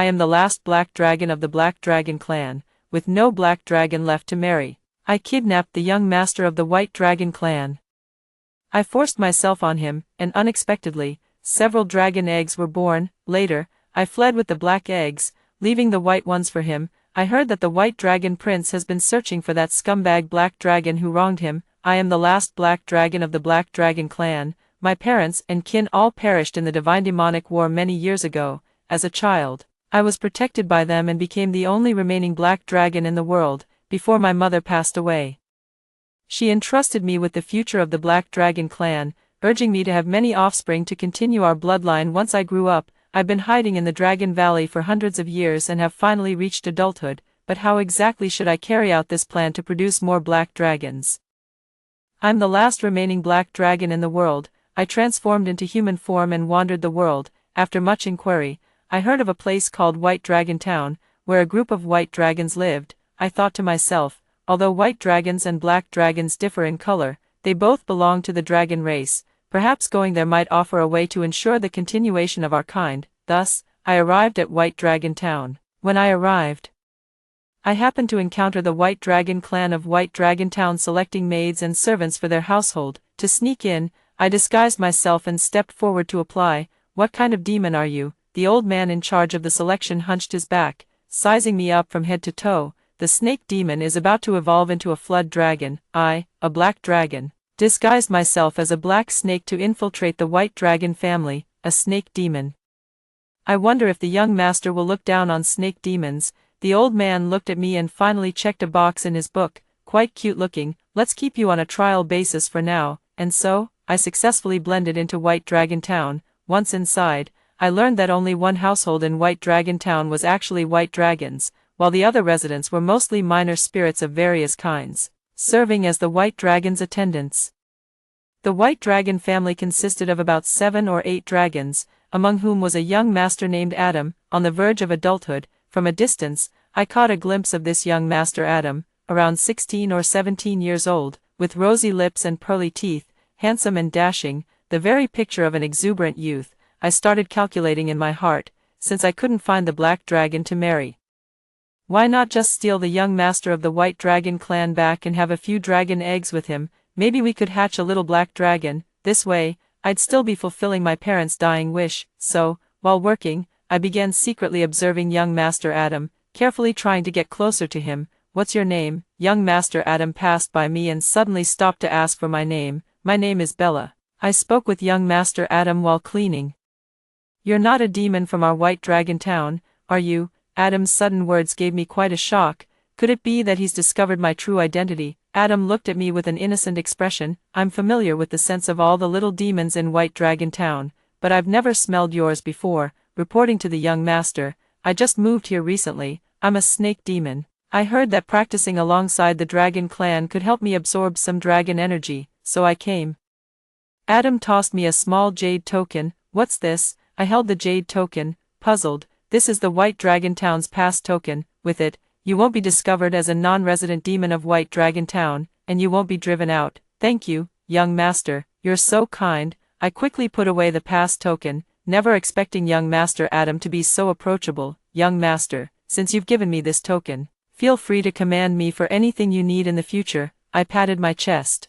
I am the last black dragon of the Black Dragon clan, with no black dragon left to marry. I kidnapped the young master of the White Dragon clan. I forced myself on him, and unexpectedly, several dragon eggs were born. Later, I fled with the black eggs, leaving the white ones for him. I heard that the White Dragon Prince has been searching for that scumbag black dragon who wronged him. I am the last black dragon of the Black Dragon clan. My parents and kin all perished in the Divine Demonic War many years ago. As a child, I was protected by them and became the only remaining black dragon in the world, before my mother passed away. She entrusted me with the future of the Black Dragon clan, urging me to have many offspring to continue our bloodline. Once I grew up, I've been hiding in the Dragon Valley for hundreds of years and have finally reached adulthood, but how exactly should I carry out this plan to produce more black dragons? I'm the last remaining black dragon in the world. I transformed into human form and wandered the world. After much inquiry, I heard of a place called White Dragon Town, where a group of white dragons lived. I thought to myself, although white dragons and black dragons differ in color, they both belong to the dragon race. Perhaps going there might offer a way to ensure the continuation of our kind. Thus, I arrived at White Dragon Town. When I arrived, I happened to encounter the White Dragon clan of White Dragon Town selecting maids and servants for their household. To sneak in, I disguised myself and stepped forward to apply. "What kind of demon are you?" The old man in charge of the selection hunched his back, sizing me up from head to toe. "The snake demon is about to evolve into a flood dragon. I, a black dragon, disguised myself as a black snake to infiltrate the White Dragon family, a snake demon. I wonder if the young master will look down on snake demons." The old man looked at me and finally checked a box in his book. "Quite cute looking, let's keep you on a trial basis for now." And so, I successfully blended into White Dragon Town. Once inside, I learned that only one household in White Dragon Town was actually white dragons, while the other residents were mostly minor spirits of various kinds, serving as the White Dragon's attendants. The White Dragon family consisted of about 7 or 8 dragons, among whom was a young master named Adam, on the verge of adulthood. From a distance, I caught a glimpse of this young master Adam, around 16 or 17 years old, with rosy lips and pearly teeth, handsome and dashing, the very picture of an exuberant youth. I started calculating in my heart, since I couldn't find the black dragon to marry, why not just steal the young master of the White Dragon clan back and have a few dragon eggs with him? Maybe we could hatch a little black dragon. This way, I'd still be fulfilling my parents' dying wish. So, while working, I began secretly observing young Master Adam, carefully trying to get closer to him. "What's your name?" Young Master Adam passed by me and suddenly stopped to ask for my name. "My name is Bella." I spoke with young Master Adam while cleaning. "You're not a demon from our White Dragon Town, are you?" Adam's sudden words gave me quite a shock. Could it be that he's discovered my true identity? Adam looked at me with an innocent expression. "I'm familiar with the scents of all the little demons in White Dragon Town, but I've never smelled yours before." Reporting to the young master, "I just moved here recently. I'm a snake demon. I heard that practicing alongside the dragon clan could help me absorb some dragon energy, so I came." Adam tossed me a small jade token. "What's this?" I held the jade token, puzzled. "This is the White Dragon Town's pass token. With it, you won't be discovered as a non-resident demon of White Dragon Town, and you won't be driven out." "Thank you, young master, you're so kind." I quickly put away the pass token, never expecting young Master Adam to be so approachable. "Young master, since you've given me this token, feel free to command me for anything you need in the future." I patted my chest,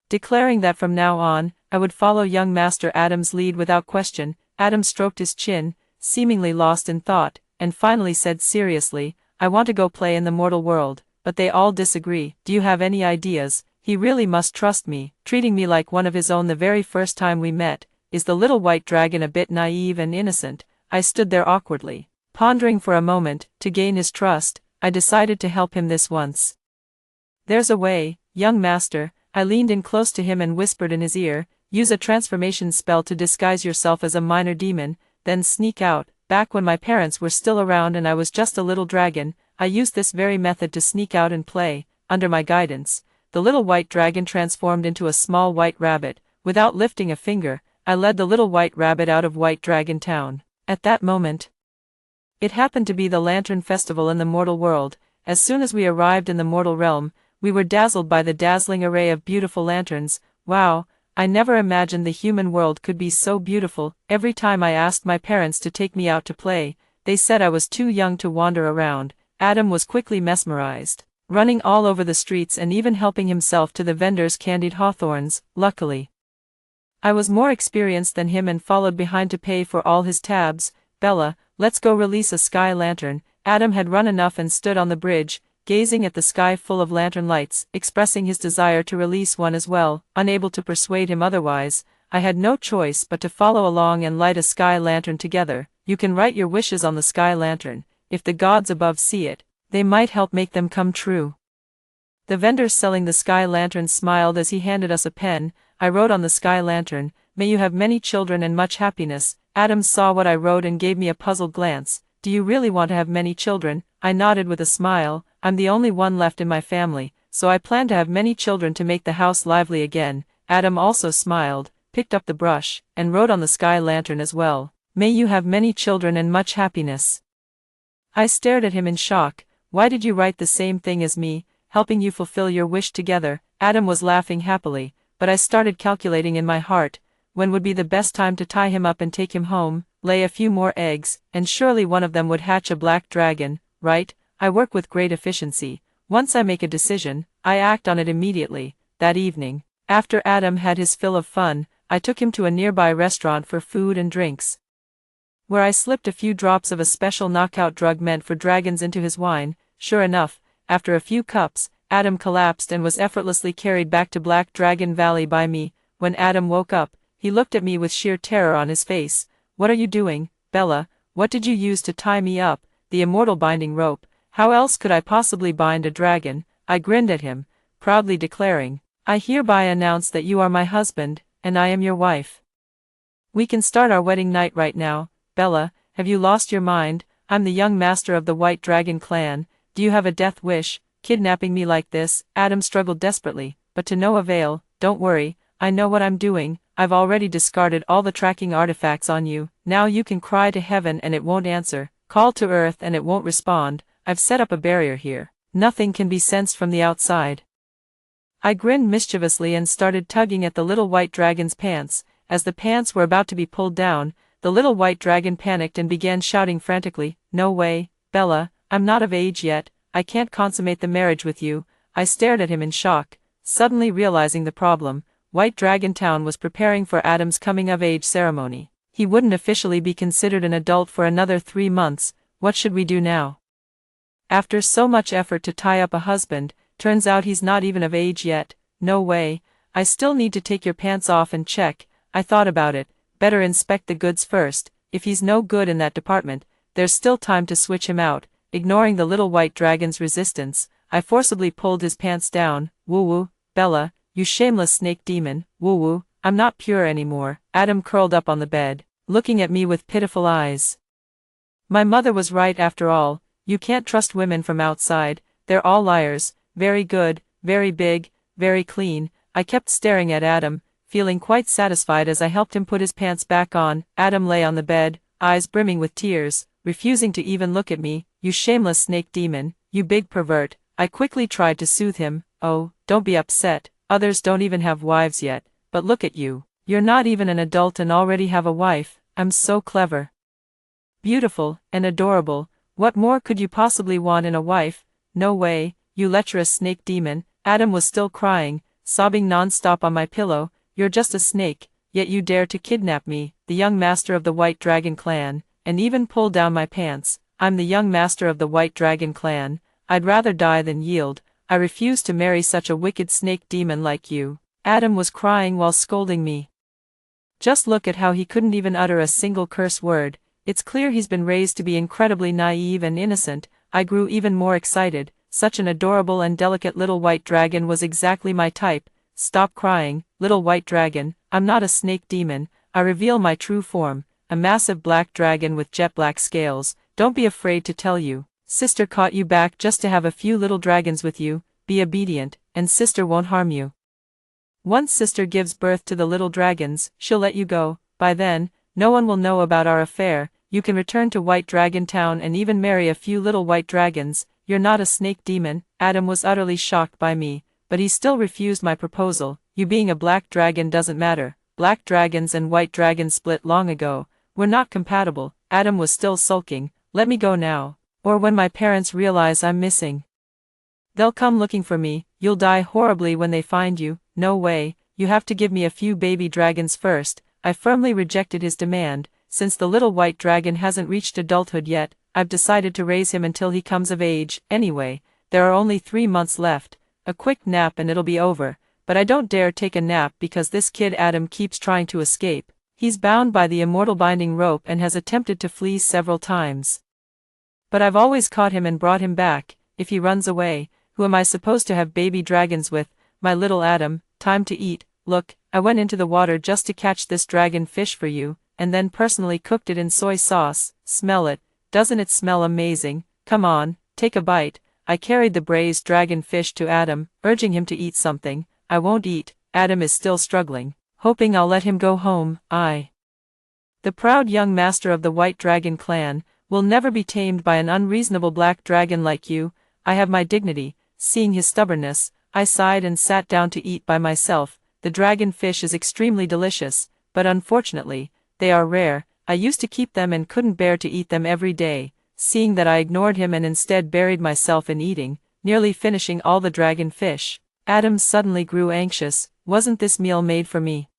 declaring that from now on, I would follow young Master Adam's lead without question. Adam stroked his chin, seemingly lost in thought, and finally said seriously, "I want to go play in the mortal world, but they all disagree. Do you have any ideas?" He really must trust me, treating me like one of his own the very first time we met. Is the little white dragon a bit naive and innocent? I stood there awkwardly, pondering for a moment. To gain his trust, I decided to help him this once. "There's a way, young master." I leaned in close to him and whispered in his ear, "Use a transformation spell to disguise yourself as a minor demon, then sneak out." Back when my parents were still around and I was just a little dragon, I used this very method to sneak out and play. Under my guidance, the little white dragon transformed into a small white rabbit. Without lifting a finger, I led the little white rabbit out of White Dragon Town. At that moment, it happened to be the Lantern Festival in the mortal world. As soon as we arrived in the mortal realm, we were dazzled by the dazzling array of beautiful lanterns. Wow, I never imagined the human world could be so beautiful. Every time I asked my parents to take me out to play, They said I was too young to wander around. Adam was quickly mesmerized, running all over the streets and even helping himself to the vendors' candied hawthorns. Luckily, I was more experienced than him and followed behind to pay for all his tabs. Bella, let's go release a sky lantern. Adam had run enough and stood on the bridge, gazing at the sky full of lantern lights, expressing his desire to release one as well. Unable to persuade him otherwise, I had no choice but to follow along and light a sky lantern together. You can write your wishes on the sky lantern. If the gods above see it, they might help make them come true. The vendor selling the sky lantern smiled as he handed us a pen. I wrote on the sky lantern, "May you have many children and much happiness." Adam saw what I wrote and gave me a puzzled glance. "Do you really want to have many children?" I nodded with a smile. "I'm the only one left in my family, so I plan to have many children to make the house lively again." Adam also smiled, picked up the brush, and wrote on the sky lantern as well, "May you have many children and much happiness." I stared at him in shock. "Why did you write the same thing as me, helping you fulfill your wish together?" Adam was laughing happily, but I started calculating in my heart, when would be the best time to tie him up and take him home, lay a few more eggs, and surely one of them would hatch a black dragon, right? I work with great efficiency. Once I make a decision, I act on it immediately. That evening, after Adam had his fill of fun, I took him to a nearby restaurant for food and drinks, where I slipped a few drops of a special knockout drug meant for dragons into his wine. Sure enough, after a few cups, Adam collapsed and was effortlessly carried back to Black Dragon Valley by me. When Adam woke up, he looked at me with sheer terror on his face. "What are you doing, Bella? What did you use to tie me up?" "The immortal binding rope. How else could I possibly bind a dragon?" I grinned at him, proudly declaring, "I hereby announce that you are my husband, and I am your wife. We can start our wedding night right now." "Bella, have you lost your mind? I'm the young master of the White Dragon clan. Do you have a death wish, kidnapping me like this?" Adam struggled desperately, but to no avail. "Don't worry, I know what I'm doing. I've already discarded all the tracking artifacts on you. Now you can cry to heaven and it won't answer, call to earth and it won't respond. I've set up a barrier here. Nothing can be sensed from the outside." I grinned mischievously and started tugging at the little white dragon's pants. As the pants were about to be pulled down, the little white dragon panicked and began shouting frantically, "No way, Bella, I'm not of age yet. I can't consummate the marriage with you." I stared at him in shock, suddenly realizing the problem. White Dragon Town was preparing for Adam's coming-of-age ceremony. He wouldn't officially be considered an adult for another 3 months. What should we do now? After so much effort to tie up a husband, turns out he's not even of age yet. No way. I still need to take your pants off and check. I thought about it. Better inspect the goods first. If he's no good in that department, there's still time to switch him out. Ignoring the little white dragon's resistance, I forcibly pulled his pants down. "Woo-woo, Bella, you shameless snake demon. Woo-woo, I'm not pure anymore." Adam curled up on the bed, looking at me with pitiful eyes. My mother was right after all. You can't trust women from outside. They're all liars. Very good, very big, very clean. I kept staring at Adam, feeling quite satisfied as I helped him put his pants back on. Adam lay on the bed, eyes brimming with tears, refusing to even look at me. "You shameless snake demon, you big pervert." I quickly tried to soothe him. "Oh, don't be upset. Others don't even have wives yet, but look at you. You're not even an adult and already have a wife. I'm so clever, beautiful, and adorable. What more could you possibly want in a wife?" "No way, you lecherous snake demon." Adam was still crying, sobbing non-stop on my pillow. "You're just a snake, yet you dare to kidnap me, the young master of the White Dragon clan, and even pull down my pants." "I'm the young master of the White Dragon clan. I'd rather die than yield. I refuse to marry such a wicked snake demon like you." Adam was crying while scolding me. Just look at how he couldn't even utter a single curse word. It's clear he's been raised to be incredibly naive and innocent. I grew even more excited. Such an adorable and delicate little white dragon was exactly my type. "Stop crying, little white dragon. I'm not a snake demon. I reveal my true form, a massive black dragon with jet black scales. Don't be afraid to tell you. Sister caught you back just to have a few little dragons with you. Be obedient, and sister won't harm you. Once sister gives birth to the little dragons, she'll let you go. By then, no one will know about our affair. You can return to White Dragon Town and even marry a few little white dragons. You're not a snake demon." Adam was utterly shocked by me, but he still refused my proposal. "You being a black dragon doesn't matter. Black dragons and white dragons split long ago. We're not compatible." Adam was still sulking. let me go now. Or when my parents realize I'm missing. They'll come looking for me, you'll die horribly when they find you. No way, you have to give me a few baby dragons first. I firmly rejected his demand. Since the little white dragon hasn't reached adulthood yet, I've decided to raise him until he comes of age. Anyway, there are only 3 months left. A quick nap and it'll be over. But I don't dare take a nap because this kid Adam keeps trying to escape. He's bound by the immortal binding rope and has attempted to flee several times. But I've always caught him and brought him back. If he runs away, who am I supposed to have baby dragons with? My little Adam, time to eat. Look, I went into the water just to catch this dragon fish for you, and then personally cooked it in soy sauce. Smell it. Doesn't it smell amazing? Come on, take a bite. I carried the braised dragon fish to Adam, urging him to eat something. I won't eat. Adam is still struggling, hoping I'll let him go home. The proud young master of the White Dragon clan, will never be tamed by an unreasonable black dragon like you. I have my dignity. Seeing his stubbornness, I sighed and sat down to eat by myself. The dragon fish is extremely delicious, but unfortunately, they are rare. I used to keep them and couldn't bear to eat them every day. Seeing that I ignored him and instead buried myself in eating, nearly finishing all the dragon fish, Adam suddenly grew anxious. Wasn't this meal made for me?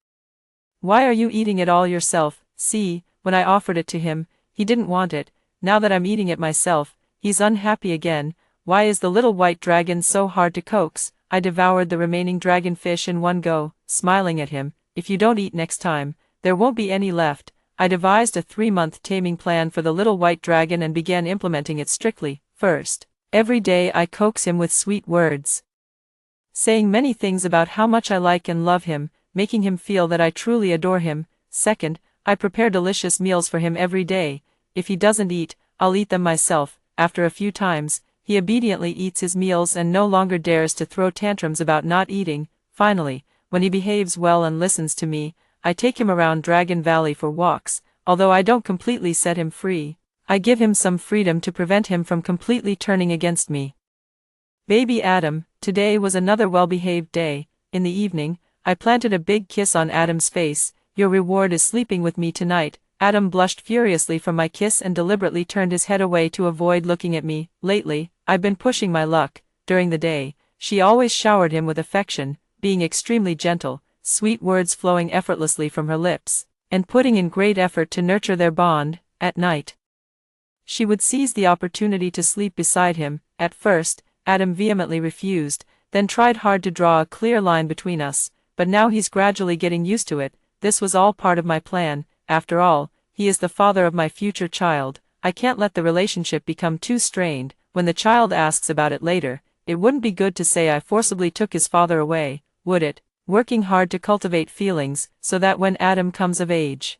Why are you eating it all yourself? See, when I offered it to him, he didn't want it. Now that I'm eating it myself, he's unhappy again. Why is the little white dragon so hard to coax? I devoured the remaining dragon fish in one go, smiling at him. If you don't eat next time, there won't be any left. I devised a 3-month taming plan for the little white dragon and began implementing it strictly. First, every day I coax him with sweet words, saying many things about how much I like and love him, making him feel that I truly adore him. Second, I prepare delicious meals for him every day. If he doesn't eat, I'll eat them myself. After a few times, he obediently eats his meals and no longer dares to throw tantrums about not eating. Finally, when he behaves well and listens to me, I take him around Dragon Valley for walks. Although I don't completely set him free, I give him some freedom to prevent him from completely turning against me. Baby Adam, today was another well-behaved day. In the evening, I planted a big kiss on Adam's face. Your reward is sleeping with me tonight. Adam blushed furiously from my kiss and deliberately turned his head away to avoid looking at me. Lately, I've been pushing my luck. During the day, she always showered him with affection, being extremely gentle, sweet words flowing effortlessly from her lips, and putting in great effort to nurture their bond. At night, she would seize the opportunity to sleep beside him. At first, Adam vehemently refused, then tried hard to draw a clear line between us, but now he's gradually getting used to it. This was all part of my plan. After all, he is the father of my future child. I can't let the relationship become too strained. When the child asks about it later, it wouldn't be good to say I forcibly took his father away, would it? Working hard to cultivate feelings, so that when Adam comes of age,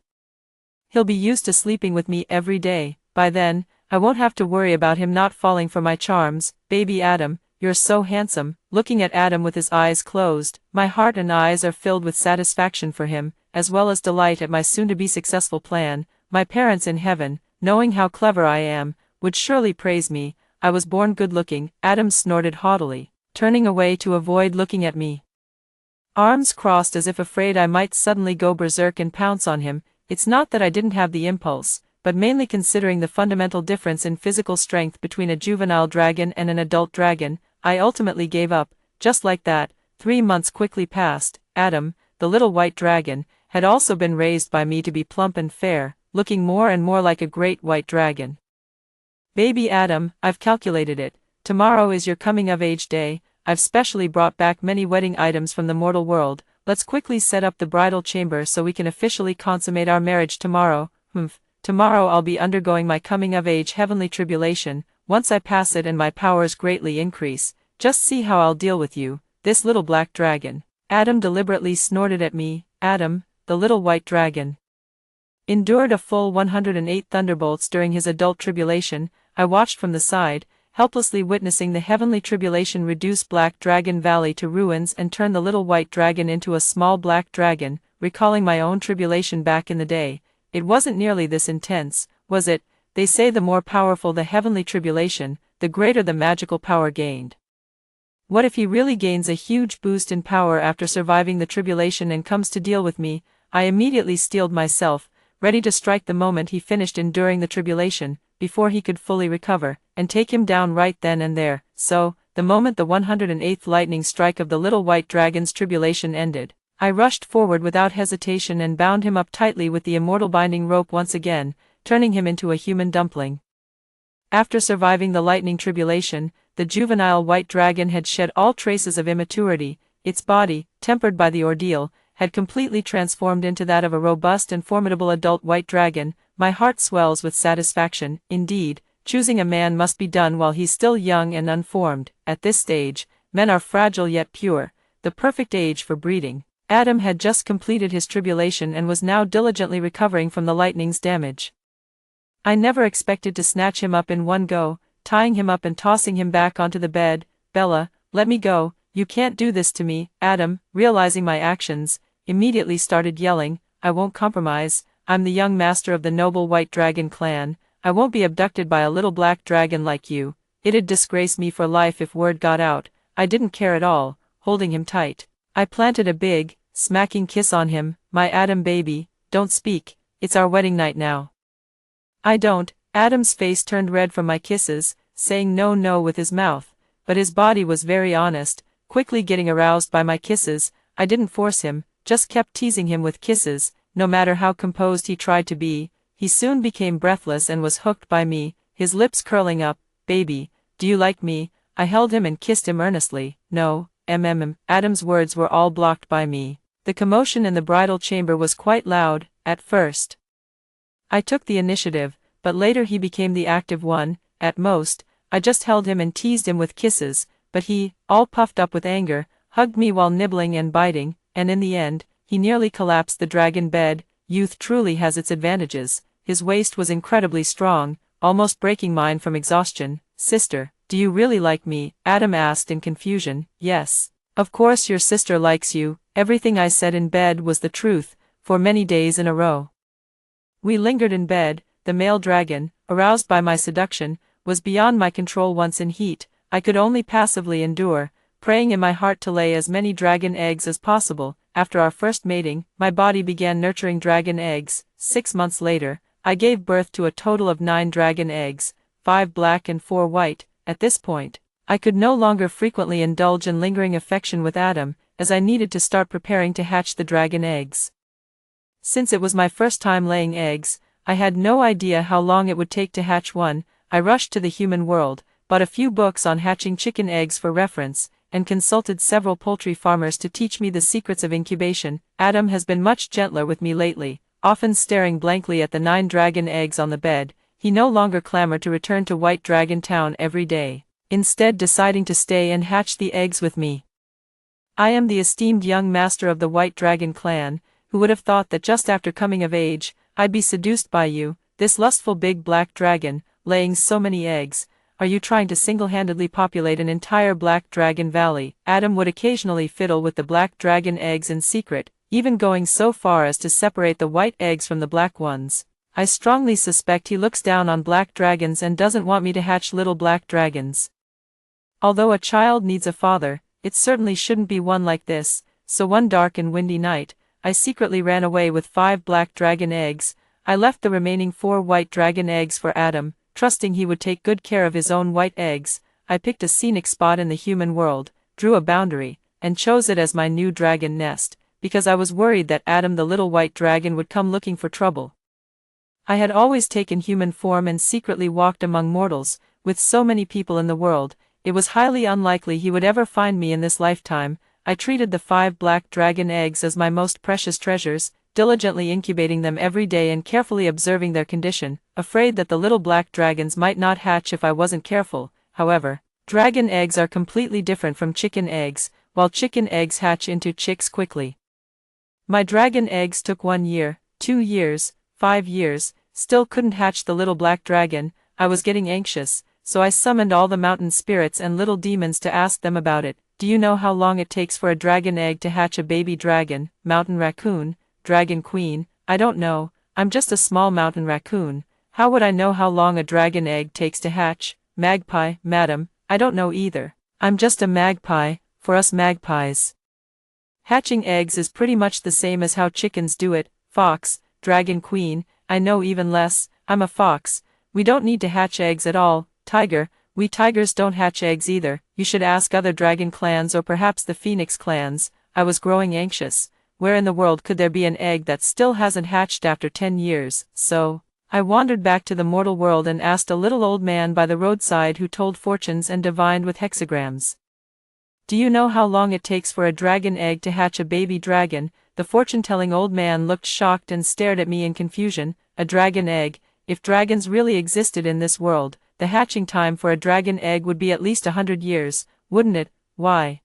he'll be used to sleeping with me every day. By then, I won't have to worry about him not falling for my charms. Baby Adam, you're so handsome. Looking at Adam with his eyes closed, my heart and eyes are filled with satisfaction for him, as well as delight at my soon-to-be successful plan. My parents in heaven, knowing how clever I am, would surely praise me. I was born good-looking. Adam snorted haughtily, turning away to avoid looking at me, arms crossed as if afraid I might suddenly go berserk and pounce on him. It's not that I didn't have the impulse, but mainly considering the fundamental difference in physical strength between a juvenile dragon and an adult dragon, I ultimately gave up. Just like that, 3 months quickly passed. Adam, the little white dragon, had also been raised by me to be plump and fair, looking more and more like a great white dragon. Baby Adam, I've calculated it. Tomorrow is your coming-of-age day. I've specially brought back many wedding items from the mortal world. Let's quickly set up the bridal chamber so we can officially consummate our marriage tomorrow. Tomorrow I'll be undergoing my coming-of-age heavenly tribulation. Once I pass it and my powers greatly increase, just see how I'll deal with you, this little black dragon. Adam deliberately snorted at me. Adam, the little white dragon, endured a full 108 thunderbolts during his adult tribulation. I watched from the side, helplessly witnessing the heavenly tribulation reduce Black Dragon Valley to ruins and turn the little white dragon into a small black dragon. Recalling my own tribulation back in the day, it wasn't nearly this intense, was it? They say the more powerful the heavenly tribulation, the greater the magical power gained. What if he really gains a huge boost in power after surviving the tribulation and comes to deal with me? I immediately steeled myself, ready to strike the moment he finished enduring the tribulation, before he could fully recover, and take him down right then and there. So, the moment the 108th lightning strike of the little white dragon's tribulation ended, I rushed forward without hesitation and bound him up tightly with the immortal binding rope once again, turning him into a human dumpling. After surviving the lightning tribulation, the juvenile white dragon had shed all traces of immaturity. Its body, tempered by the ordeal, had completely transformed into that of a robust and formidable adult white dragon. My heart swells with satisfaction. Indeed, choosing a man must be done while he's still young and unformed. At this stage, men are fragile yet pure, the perfect age for breeding. Adam had just completed his tribulation and was now diligently recovering from the lightning's damage. I never expected to snatch him up in one go, tying him up and tossing him back onto the bed. Bella, let me go, you can't do this to me. Adam, realizing my actions, immediately started yelling, I won't compromise, I'm the young master of the noble white dragon clan, I won't be abducted by a little black dragon like you. It'd disgrace me for life if word got out. I didn't care at all, holding him tight. I planted a big, smacking kiss on him. My Adam baby, don't speak, it's our wedding night now. I don't. Adam's face turned red from my kisses, saying no with his mouth, but his body was very honest, quickly getting aroused by my kisses. I didn't force him, just kept teasing him with kisses. No matter how composed he tried to be, he soon became breathless and was hooked by me, his lips curling up. Baby, do you like me? I held him and kissed him earnestly. No, Adam's words were all blocked by me. The commotion in the bridal chamber was quite loud. At first, I took the initiative, but later he became the active one. At most, I just held him and teased him with kisses, but he, all puffed up with anger, hugged me while nibbling and biting, and in the end, he nearly collapsed the dragon bed. Youth truly has its advantages. His waist was incredibly strong, almost breaking mine from exhaustion. Sister, do you really like me? Adam asked in confusion. Yes. Of course your sister likes you. Everything I said in bed was the truth, for many days in a row. We lingered in bed. The male dragon, aroused by my seduction, was beyond my control. Once in heat, I could only passively endure, praying in my heart to lay as many dragon eggs as possible. After our first mating, my body began nurturing dragon eggs. 6 months later, I gave birth to a total of 9 dragon eggs, 5 black and 4 white. At this point, I could no longer frequently indulge in lingering affection with Adam, as I needed to start preparing to hatch the dragon eggs. Since it was my first time laying eggs, I had no idea how long it would take to hatch one. I rushed to the human world, bought a few books on hatching chicken eggs for reference, and consulted several poultry farmers to teach me the secrets of incubation. Adam has been much gentler with me lately, often staring blankly at the 9 dragon eggs on the bed. He no longer clamored to return to White Dragon Town every day, instead deciding to stay and hatch the eggs with me. I am the esteemed young master of the White Dragon clan. Who would have thought that just after coming of age, I'd be seduced by you, this lustful big black dragon, laying so many eggs? Are you trying to single-handedly populate an entire black dragon valley? Adam would occasionally fiddle with the black dragon eggs in secret, even going so far as to separate the white eggs from the black ones. I strongly suspect he looks down on black dragons and doesn't want me to hatch little black dragons. Although a child needs a father, it certainly shouldn't be one like this. So one dark and windy night, I secretly ran away with 5 black dragon eggs. I left the remaining 4 white dragon eggs for Adam, trusting he would take good care of his own white eggs. I picked a scenic spot in the human world, drew a boundary, and chose it as my new dragon nest, because I was worried that Adam the little white dragon would come looking for trouble. I had always taken human form and secretly walked among mortals. With so many people in the world, it was highly unlikely he would ever find me in this lifetime. I treated the 5 black dragon eggs as my most precious treasures, diligently incubating them every day and carefully observing their condition, afraid that the little black dragons might not hatch if I wasn't careful. However, dragon eggs are completely different from chicken eggs. While chicken eggs hatch into chicks quickly, my dragon eggs took 1 year, 2 years, 5 years, still couldn't hatch the little black dragon. I was getting anxious, so I summoned all the mountain spirits and little demons to ask them about it. Do you know how long it takes for a dragon egg to hatch a baby dragon? Mountain raccoon, dragon queen? I don't know, I'm just a small mountain raccoon. How would I know how long a dragon egg takes to hatch? Magpie, madam, I don't know either. I'm just a magpie, for us magpies. Hatching eggs is pretty much the same as how chickens do it. Fox, dragon queen, I know even less. I'm a fox. We don't need to hatch eggs at all. Tiger, we tigers don't hatch eggs either. You should ask other dragon clans or perhaps the phoenix clans. I was growing anxious. Where in the world could there be an egg that still hasn't hatched after 10 years? So I wandered back to the mortal world and asked a little old man by the roadside who told fortunes and divined with hexagrams. Do you know how long it takes for a dragon egg to hatch a baby dragon? The fortune-telling old man looked shocked and stared at me in confusion. A dragon egg? If dragons really existed in this world, the hatching time for a dragon egg would be at least 100 years, wouldn't it? Why?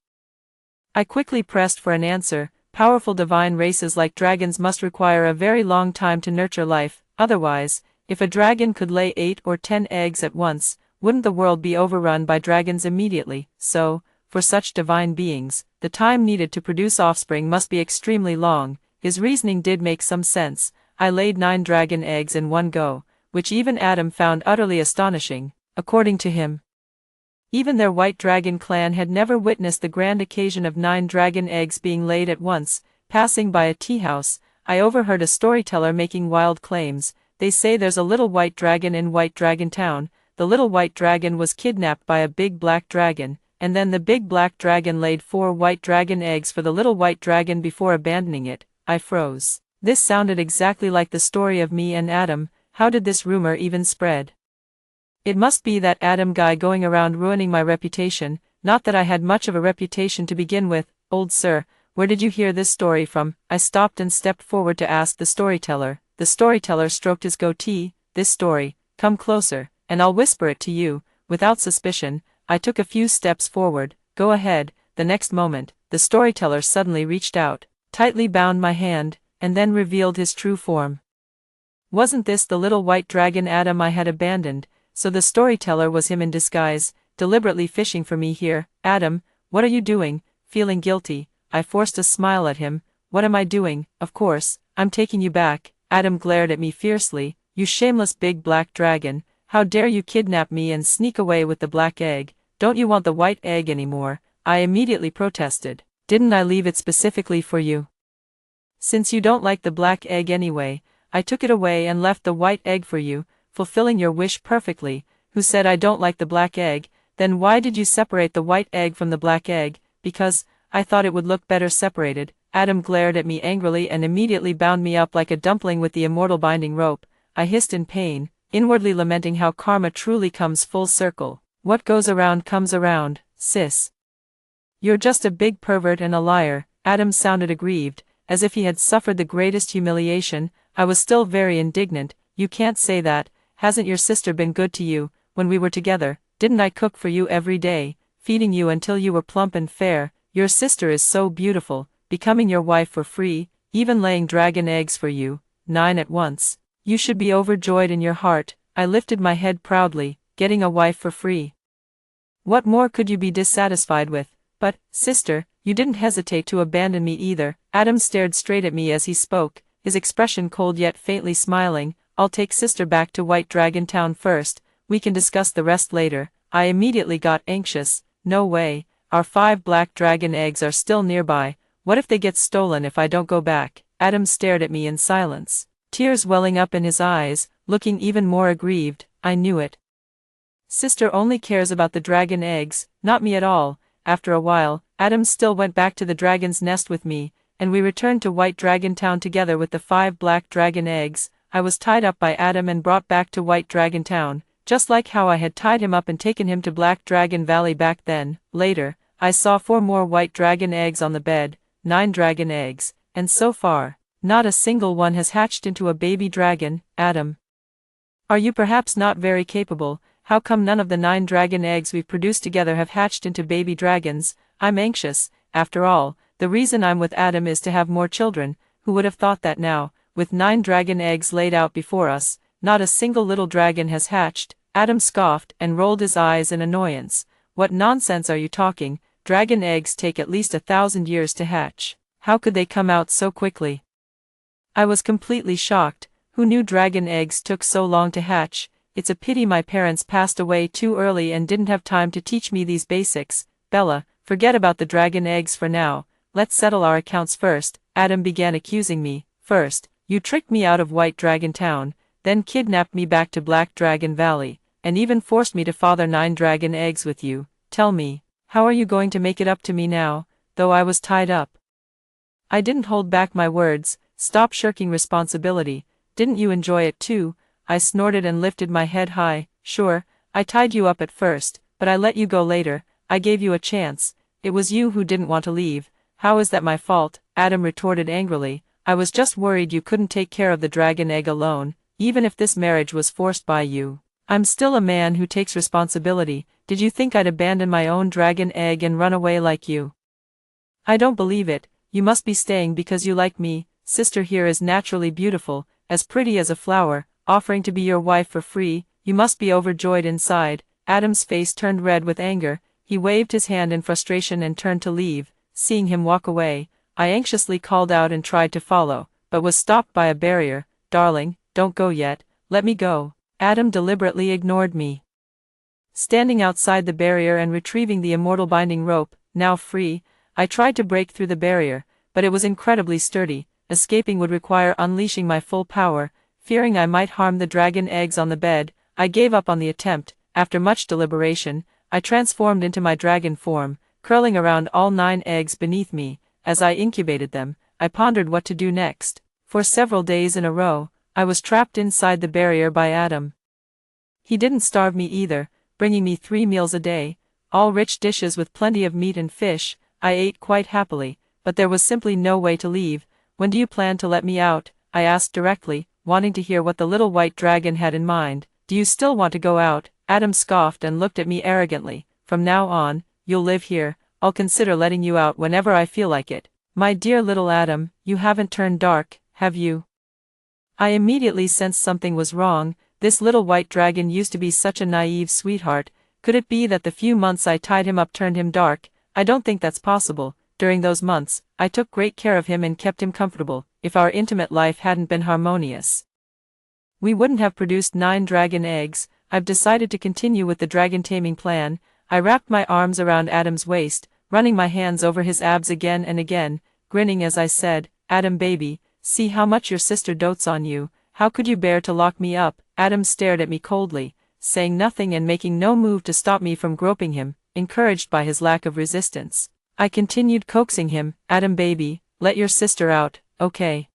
I quickly pressed for an answer. Powerful divine races like dragons must require a very long time to nurture life. Otherwise, if a dragon could lay 8 or 10 eggs at once, wouldn't the world be overrun by dragons immediately? So, for such divine beings, the time needed to produce offspring must be extremely long. His reasoning did make some sense. I laid 9 dragon eggs in one go, which even Adam found utterly astonishing. According to him, even their white dragon clan had never witnessed the grand occasion of 9 dragon eggs being laid at once. Passing by a tea house, I overheard a storyteller making wild claims. They say there's a little white dragon in White Dragon Town. The little white dragon was kidnapped by a big black dragon, and then the big black dragon laid 4 white dragon eggs for the little white dragon before abandoning it. I froze. This sounded exactly like the story of me and Adam. How did this rumor even spread? It must be that Adam guy going around ruining my reputation. Not that I had much of a reputation to begin with. Old sir, where did you hear this story from? I stopped and stepped forward to ask the storyteller. The storyteller stroked his goatee. This story, come closer, and I'll whisper it to you. Without suspicion, I took a few steps forward. Go ahead. The next moment, the storyteller suddenly reached out, tightly bound my hand, and then revealed his true form. Wasn't this the little white dragon Adam I had abandoned? So the storyteller was him in disguise, deliberately fishing for me here. Adam, what are you doing? Feeling guilty, I forced a smile at him. What am I doing? Of course, I'm taking you back. Adam glared at me fiercely. You shameless big black dragon, how dare you kidnap me and sneak away with the black egg? Don't you want the white egg anymore? I immediately protested. Didn't I leave it specifically for you? Since you don't like the black egg anyway, I took it away and left the white egg for you, fulfilling your wish perfectly. Who said I don't like the black egg? Then why did you separate the white egg from the black egg? Because I thought it would look better separated. Adam glared at me angrily and immediately bound me up like a dumpling with the immortal binding rope. I hissed in pain, inwardly lamenting how karma truly comes full circle. What goes around comes around, sis. You're just a big pervert and a liar. Adam sounded aggrieved, as if he had suffered the greatest humiliation. I was still very indignant. You can't say that. Hasn't your sister been good to you? When we were together, didn't I cook for you every day, feeding you until you were plump and fair? Your sister is so beautiful, becoming your wife for free, even laying dragon eggs for you, 9 at once. You should be overjoyed in your heart. I lifted my head proudly, getting a wife for free. What more could you be dissatisfied with? But, sister, you didn't hesitate to abandon me either. Adam stared straight at me as he spoke, his expression cold yet faintly smiling. I'll take sister back to White Dragon Town first, we can discuss the rest later. I immediately got anxious. No way, our 5 black dragon eggs are still nearby. What if they get stolen if I don't go back? Adam stared at me in silence, tears welling up in his eyes, looking even more aggrieved. I knew it. Sister only cares about the dragon eggs, not me at all. After a while, Adam still went back to the dragon's nest with me, and we returned to White Dragon Town together with the 5 black dragon eggs. I was tied up by Adam and brought back to White Dragon Town, just like how I had tied him up and taken him to Black Dragon Valley back then. Later, I saw 4 more white dragon eggs on the bed, 9 dragon eggs, and so far, not a single one has hatched into a baby dragon. Adam, are you perhaps not very capable? How come none of the 9 dragon eggs we've produced together have hatched into baby dragons? I'm anxious. After all, the reason I'm with Adam is to have more children. Who would have thought that now, with 9 dragon eggs laid out before us, not a single little dragon has hatched? Adam scoffed and rolled his eyes in annoyance. What nonsense are you talking? Dragon eggs take at least 1,000 years to hatch. How could they come out so quickly? I was completely shocked. Who knew dragon eggs took so long to hatch? It's a pity my parents passed away too early and didn't have time to teach me these basics. Bella, forget about the dragon eggs for now. Let's settle our accounts first. Adam began accusing me. First, You tricked me out of White Dragon Town, then kidnapped me back to Black Dragon Valley, and even forced me to father 9 dragon eggs with you. Tell me, how are you going to make it up to me now, though I was tied up? I didn't hold back my words. Stop shirking responsibility. Didn't you enjoy it too? I snorted and lifted my head high. Sure, I tied you up at first, but I let you go later. I gave you a chance. It was you who didn't want to leave. How is that my fault? Adam retorted angrily. I was just worried you couldn't take care of the dragon egg alone, even if this marriage was forced by you. I'm still a man who takes responsibility. Did you think I'd abandon my own dragon egg and run away like you? I don't believe it. You must be staying because you like me. Sister here is naturally beautiful, as pretty as a flower, offering to be your wife for free. You must be overjoyed inside. Adam's face turned red with anger. He waved his hand in frustration and turned to leave. Seeing him walk away, I anxiously called out and tried to follow, but was stopped by a barrier. Darling, don't go yet. Let me go. Adam deliberately ignored me. Standing outside the barrier and retrieving the immortal binding rope, now free, I tried to break through the barrier, but it was incredibly sturdy. Escaping would require unleashing my full power. Fearing I might harm the dragon eggs on the bed, I gave up on the attempt. After much deliberation, I transformed into my dragon form, curling around all 9 eggs beneath me. As I incubated them, I pondered what to do next. For several days in a row, I was trapped inside the barrier by Adam. He didn't starve me either, bringing me 3 meals a day, all rich dishes with plenty of meat and fish. I ate quite happily, but there was simply no way to leave. When do you plan to let me out? I asked directly, wanting to hear what the little white dragon had in mind. Do you still want to go out? Adam scoffed and looked at me arrogantly. From now on, you'll live here. I'll consider letting you out whenever I feel like it. My dear little Adam, you haven't turned dark, have you? I immediately sensed something was wrong. This little white dragon used to be such a naive sweetheart. Could it be that the few months I tied him up turned him dark? I don't think that's possible. During those months, I took great care of him and kept him comfortable. If our intimate life hadn't been harmonious, we wouldn't have produced 9 dragon eggs. I've decided to continue with the dragon taming plan. I wrapped my arms around Adam's waist, running my hands over his abs again and again, grinning as I said, Adam baby, see how much your sister dotes on you. How could you bear to lock me up? Adam stared at me coldly, saying nothing and making no move to stop me from groping him, encouraged by his lack of resistance. I continued coaxing him, Adam baby, let your sister out, okay?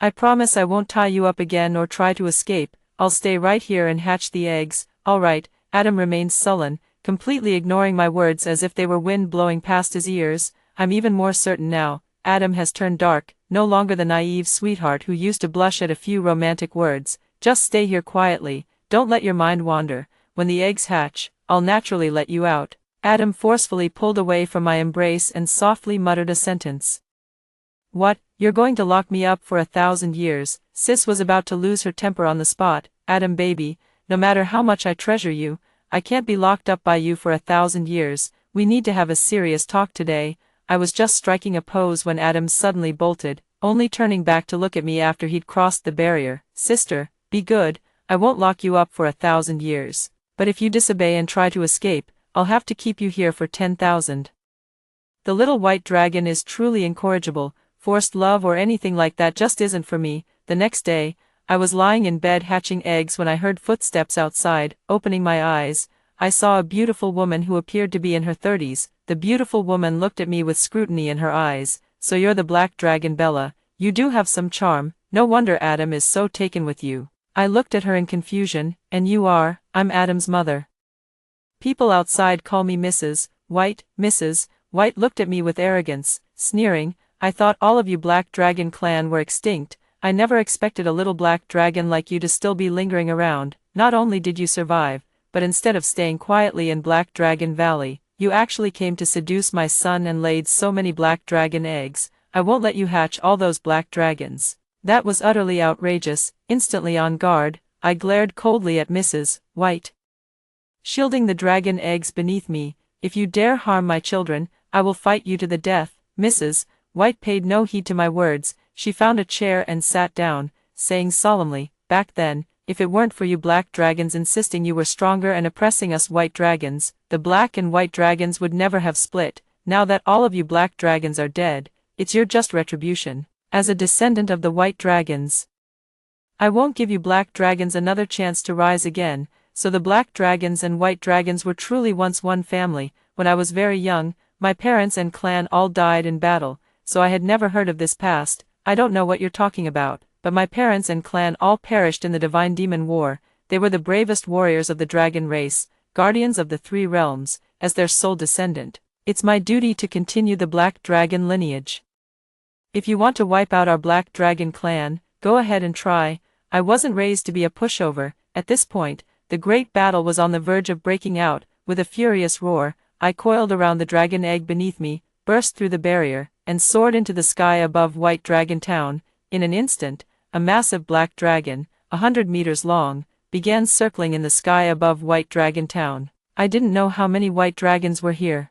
I promise I won't tie you up again or try to escape. I'll stay right here and hatch the eggs. All right. Adam remained sullen, completely ignoring my words as if they were wind blowing past his ears. I'm even more certain now. Adam has turned dark, no longer the naive sweetheart who used to blush at a few romantic words. Just stay here quietly, don't let your mind wander. When the eggs hatch, I'll naturally let you out. Adam forcefully pulled away from my embrace and softly muttered a sentence. What, you're going to lock me up for 1,000 years? Sis was about to lose her temper on the spot. Adam baby, no matter how much I treasure you, I can't be locked up by you for 1,000 years. We need to have a serious talk today. I was just striking a pose when Adam suddenly bolted, only turning back to look at me after he'd crossed the barrier. Sister, be good, I won't lock you up for 1,000 years. But if you disobey and try to escape, I'll have to keep you here for 10,000. The little white dragon is truly incorrigible. Forced love or anything like that just isn't for me. The next day, I was lying in bed hatching eggs when I heard footsteps outside. Opening my eyes, I saw a beautiful woman who appeared to be in her 30s. The beautiful woman looked at me with scrutiny in her eyes. So you're the black dragon Bella. You do have some charm. No wonder Adam is so taken with you. I looked at her in confusion. And you are? I'm Adam's mother. People outside call me Mrs. White. Mrs. White looked at me with arrogance, sneering. I thought all of you Black Dragon clan were extinct. I never expected a little black dragon like you to still be lingering around. Not only did you survive, but instead of staying quietly in Black Dragon Valley, you actually came to seduce my son and laid so many black dragon eggs. I won't let you hatch all those black dragons. That was utterly outrageous. Instantly on guard, I glared coldly at Mrs. White, shielding the dragon eggs beneath me. If you dare harm my children, I will fight you to the death. Mrs. White paid no heed to my words. She found a chair and sat down, saying solemnly, back then, if it weren't for you black dragons insisting you were stronger and oppressing us white dragons, the black and white dragons would never have split. Now that all of you black dragons are dead, it's your just retribution. as a descendant of the white dragons. I won't give you black dragons another chance to rise again. So the black dragons and white dragons were truly once one family. When I was very young, my parents and clan all died in battle, so I had never heard of this past. I don't know what you're talking about, but my parents and clan all perished in the Divine Demon War. They were the bravest warriors of the dragon race, guardians of the three realms. As their sole descendant, it's my duty to continue the black dragon lineage. If you want to wipe out our black dragon clan, go ahead and try. I wasn't raised to be a pushover. At this point, the great battle was on the verge of breaking out. With a furious roar, I coiled around the dragon egg beneath me, burst through the barrier, and soared into the sky above White Dragon Town. In an instant, a massive black dragon, 100 meters long, began circling in the sky above White Dragon Town. I didn't know how many white dragons were here.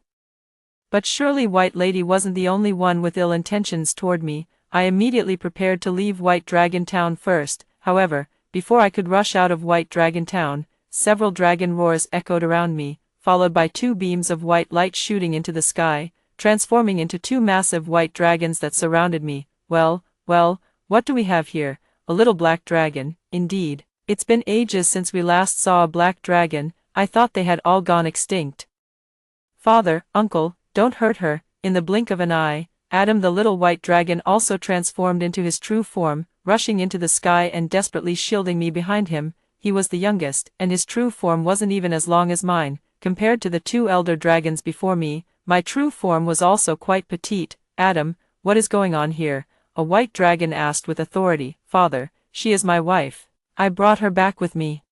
But surely White Lady wasn't the only one with ill intentions toward me. I immediately prepared to leave White Dragon Town first. However, before I could rush out of White Dragon Town, several dragon roars echoed around me, followed by 2 beams of white light shooting into the sky, transforming into 2 massive white dragons that surrounded me. Well, what do we have here? A little black dragon, indeed. It's been ages since we last saw a black dragon. I thought they had all gone extinct. Father, uncle, don't hurt her. In the blink of an eye, Adam the little white dragon also transformed into his true form, rushing into the sky and desperately shielding me behind him. He was the youngest, and his true form wasn't even as long as mine. Compared to the 2 elder dragons before me, my true form was also quite petite. Adam, what is going on here? A white dragon asked with authority. Father, she is my wife. I brought her back with me.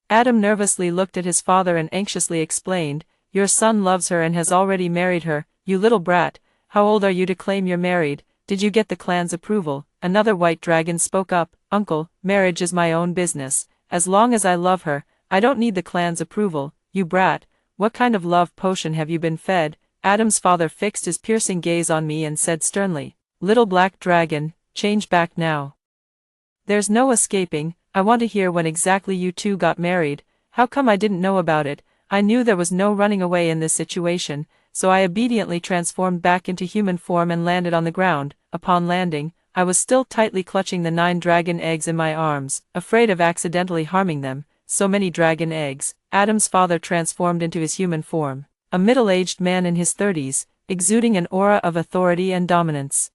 Adam nervously looked at his father and anxiously explained, your son loves her and has already married her. You little brat, how old are you to claim you're married? Did you get the clan's approval? Another white dragon spoke up. Uncle, marriage is my own business. As long as I love her, I don't need the clan's approval. You brat, what kind of love potion have you been fed? Adam's father fixed his piercing gaze on me and said sternly, little black dragon, change back now. There's no escaping. I want to hear when exactly you 2 got married. How come I didn't know about it? I knew there was no running away in this situation, so I obediently transformed back into human form and landed on the ground. Upon landing, I was still tightly clutching the 9 dragon eggs in my arms, afraid of accidentally harming them. So many dragon eggs. Adam's father transformed into his human form, a middle-aged man in his 30s, exuding an aura of authority and dominance.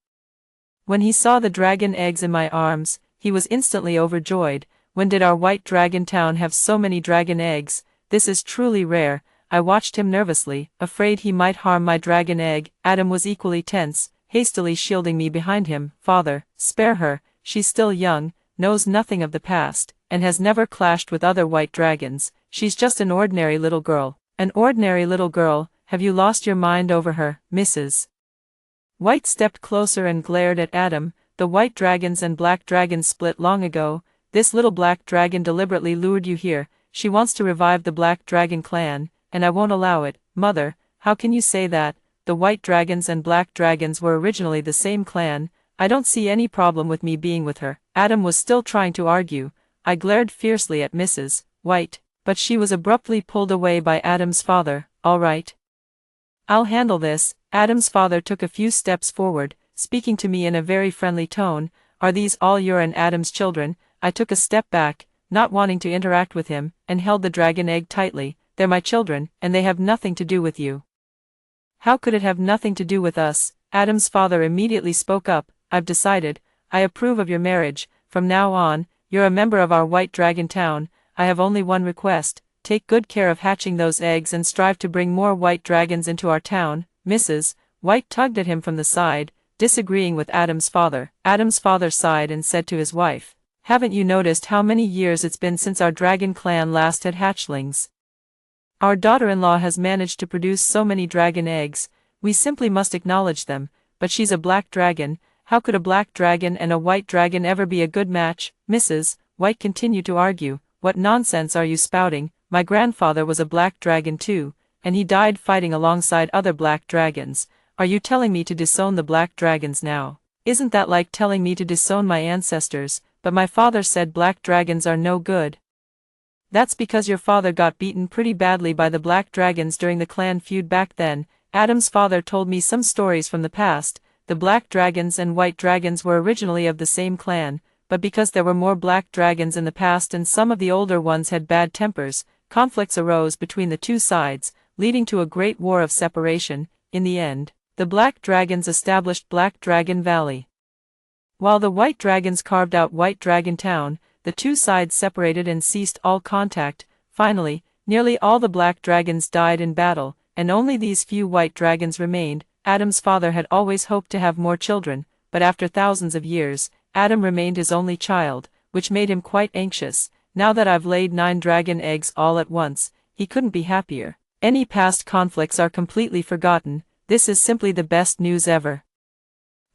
When he saw the dragon eggs in my arms, he was instantly overjoyed. When did our White Dragon Town have so many dragon eggs? This is truly rare. I watched him nervously, afraid he might harm my dragon egg. Adam was equally tense, hastily shielding me behind him. Father, spare her, she's still young, knows nothing of the past, and has never clashed with other white dragons. She's just an ordinary little girl. An ordinary little girl, have you lost your mind over her, Mrs. White stepped closer and glared at Adam. The white dragons and black dragons split long ago. This little black dragon deliberately lured you here. She wants to revive the black dragon clan, and I won't allow it. Mother, how can you say that? The white dragons and black dragons were originally the same clan. I don't see any problem with me being with her. Adam was still trying to argue. I glared fiercely at Mrs. White, but she was abruptly pulled away by Adam's father. All right. I'll handle this. Adam's father took a few steps forward, speaking to me in a very friendly tone. Are these all your and Adam's children? I took a step back, not wanting to interact with him, and held the dragon egg tightly. They're my children, and they have nothing to do with you. How could it have nothing to do with us? Adam's father immediately spoke up. I've decided. I approve of your marriage. From now on, you're a member of our White Dragon Town. I have only one request. Take good care of hatching those eggs and strive to bring more white dragons into our town. Mrs. White tugged at him from the side, disagreeing with Adam's father. Adam's father sighed and said to his wife, haven't you noticed how many years it's been since our dragon clan last had hatchlings? Our daughter-in-law has managed to produce so many dragon eggs. We simply must acknowledge them. But she's a black dragon. How could a black dragon and a white dragon ever be a good match? Mrs. White continued to argue. What nonsense are you spouting? My grandfather was a black dragon too, and he died fighting alongside other black dragons. Are you telling me to disown the black dragons now? Isn't that like telling me to disown my ancestors? But my father said black dragons are no good. That's because your father got beaten pretty badly by the black dragons during the clan feud back then. Adam's father told me some stories from the past. the black dragons and white dragons were originally of the same clan, but because there were more black dragons in the past and some of the older ones had bad tempers, conflicts arose between the two sides, leading to a great war of separation. In the end, the black dragons established Black Dragon Valley, while the white dragons carved out White Dragon Town. The two sides separated and ceased all contact. Finally, nearly all the black dragons died in battle, and only these few white dragons remained. Adam's father had always hoped to have more children, but after thousands of years, Adam remained his only child, which made him quite anxious. Now that I've laid 9 dragon eggs all at once, he couldn't be happier. Any past conflicts are completely forgotten. This is simply the best news ever.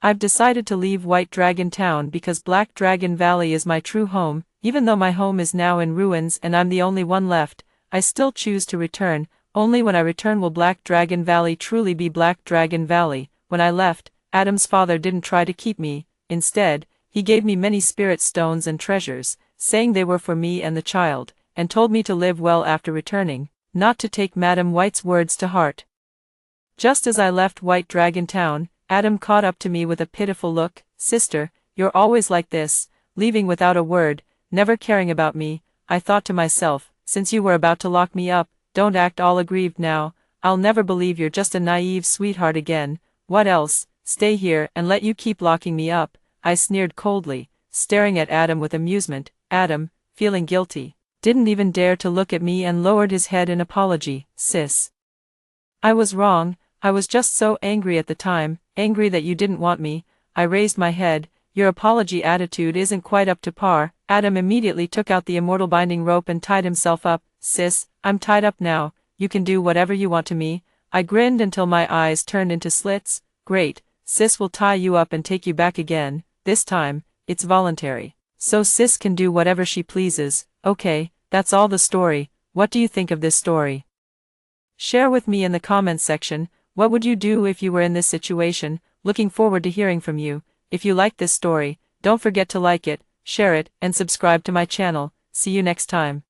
I've decided to leave White Dragon Town because Black Dragon Valley is my true home. Even though my home is now in ruins and I'm the only one left, I still choose to return. Only when I return will Black Dragon Valley truly be Black Dragon Valley. When I left, Adam's father didn't try to keep me. Instead, he gave me many spirit stones and treasures, saying they were for me and the child, and told me to live well after returning, not to take Madam White's words to heart. Just as I left White Dragon Town, Adam caught up to me with a pitiful look. "Sister, you're always like this, leaving without a word, never caring about me." I thought to myself, since you were about to lock me up, don't act all aggrieved now. I'll never believe you're just a naive sweetheart again. What else? Stay here and let you keep locking me up? I sneered coldly, staring at Adam with amusement. Adam, feeling guilty, didn't even dare to look at me and lowered his head in apology. "Sis, I was wrong. I was just so angry at the time, angry that you didn't want me." I raised my head. "Your apology attitude isn't quite up to par." Adam immediately took out the immortal binding rope and tied himself up. "Sis, I'm tied up now. You can do whatever you want to me." I grinned until my eyes turned into slits. "Great, Sis will tie you up and take you back again. This time, it's voluntary. So Sis can do whatever she pleases." Okay, that's all the story. What do you think of this story? Share with me in the comments section. What would you do if you were in this situation? Looking forward to hearing from you. If you like this story, don't forget to like it, share it, and subscribe to my channel. See you next time.